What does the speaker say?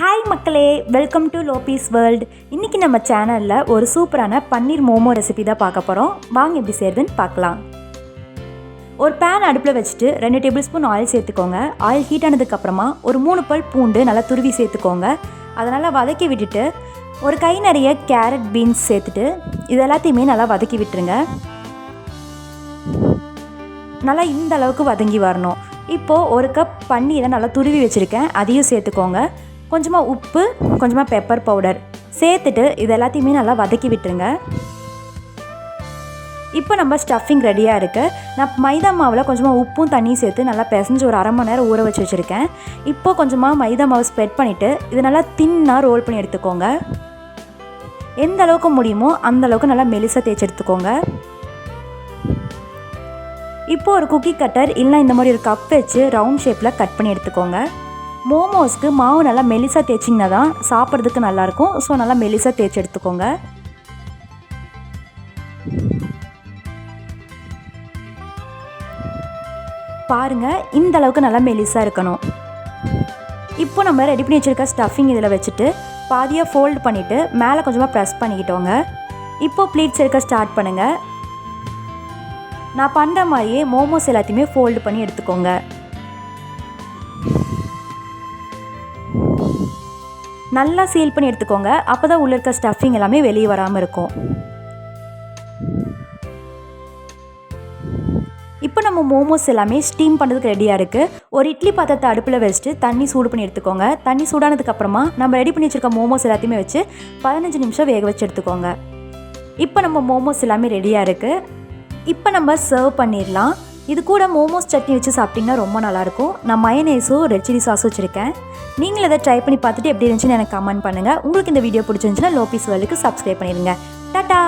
Hi மக்களே, welcome to லோபீஸ் world. இன்றைக்கி நம்ம சேனலில் ஒரு சூப்பரான பன்னீர் மோமோ ரெசிபி தான் பார்க்க போகிறோம். வாங்க எப்படி செய்யுதுன்னு பார்க்கலாம். ஒரு பேன் அடுப்பில் வச்சுட்டு 2 டேபிள் ஸ்பூன் ஆயில் சேர்த்துக்கோங்க. ஆயில் ஹீட் ஆனதுக்கப்புறமா ஒரு 3 பல் பூண்டு நல்லா துருவி சேர்த்துக்கோங்க. அதை நல்லா வதக்கி விட்டுட்டு ஒரு கை நிறைய கேரட் பீன்ஸ் சேர்த்துட்டு இது எல்லாத்தையுமே நல்லா வதக்கி விட்டுருங்க. நல்லா இந்த அளவுக்கு வதங்கி வரணும். இப்போது ஒரு கப் பன்னீரை நல்லா துருவி வச்சுருக்கேன், அதையும் சேர்த்துக்கோங்க. கொஞ்சமாக உப்பு, கொஞ்சமாக பெப்பர் பவுடர் சேர்த்துட்டு இது எல்லாத்தையுமே நல்லா வதக்கி விட்டுருங்க. இப்போ நம்ம ஸ்டஃபிங் ரெடியாக இருக்குது. நான் மைதா மாவில் கொஞ்சமாக உப்பும் தண்ணியும் சேர்த்து நல்லா பிசைஞ்சு ஒரு அரை மணி நேரம் ஊற வச்சு வச்சுருக்கேன். இப்போது கொஞ்சமாக மைதா மாவு ஸ்ப்ரெட் பண்ணிவிட்டு இது நல்லா தின்னாக ரோல் பண்ணி எடுத்துக்கோங்க. எந்த அளவுக்கு முடியுமோ அந்த அளவுக்கு நல்லா மெலிசாக தேய்ச்சி எடுத்துக்கோங்க. இப்போது ஒரு குக்கி கட்டர் இல்லைனா இந்த மாதிரி ஒரு கப் வச்சு ரவுண்ட் ஷேப்பில் கட் பண்ணி எடுத்துக்கோங்க. மோமோஸ்க்கு மாவு நல்லா மெலிசாக தேய்ச்சிங்கன்னா தான் சாப்பிட்றதுக்கு நல்லாயிருக்கும். ஸோ நல்லா மெலிசாக தேய்ச்சி எடுத்துக்கோங்க. பாருங்கள், இந்த அளவுக்கு நல்லா மெலிசாக இருக்கணும். இப்போ நம்ம ரெடி பண்ணி வச்சுருக்க ஸ்டஃபிங் இதில் வச்சுட்டு பாதியாக ஃபோல்டு பண்ணிவிட்டு மேலே கொஞ்சமாக ப்ரெஸ் பண்ணிக்கிட்டோங்க. இப்போது ப்ளீட்ஸ் எடுக்க ஸ்டார்ட் பண்ணுங்கள். நான் பண்ணுற மாதிரியே மோமோஸ் எல்லாத்தையுமே ஃபோல்டு பண்ணி எடுத்துக்கோங்க. நல்லா சீல் பண்ணி எடுத்துக்கோங்க. அப்போ தான் உள்ள இருக்க ஸ்டஃபிங் எல்லாமே வெளியே வராமல் இருக்கும். இப்போ நம்ம மோமோஸ் எல்லாமே ஸ்டீம் பண்ணுறதுக்கு ரெடியாக இருக்குது. ஒரு இட்லி பாத்திரத்தை அடுப்பில் வச்சுட்டு தண்ணி சூடு பண்ணி எடுத்துக்கோங்க. தண்ணி சூடானதுக்கப்புறமா நம்ம ரெடி பண்ணி வச்சுருக்க மோமோஸ் எல்லாத்தையுமே வச்சு 15 நிமிஷம் வேக வச்சு எடுத்துக்கோங்க. இப்போ நம்ம மோமோஸ் எல்லாமே ரெடியாக இருக்குது. இப்போ நம்ம சர்வ் பண்ணிடலாம். இது கூட மோமோஸ் சட்னி வச்சு சாப்பிட்டிங்கன்னா ரொம்ப நல்லாயிருக்கும். நான் மயனேஸும் ரெட் சில்லி சாஸும் வச்சுருக்கேன். நீங்களும் இதை ட்ரை பண்ணி பார்த்துட்டு எப்படி இருந்துச்சுன்னு எனக்கு கமெண்ட் பண்ணுங்கள். உங்களுக்கு இந்த வீடியோ பிடிச்சிருந்துச்சுன்னா லோபீஸ் வேர்ல்டுக்கு சப்ஸ்கிரைப் பண்ணிடுங்க. டாடா.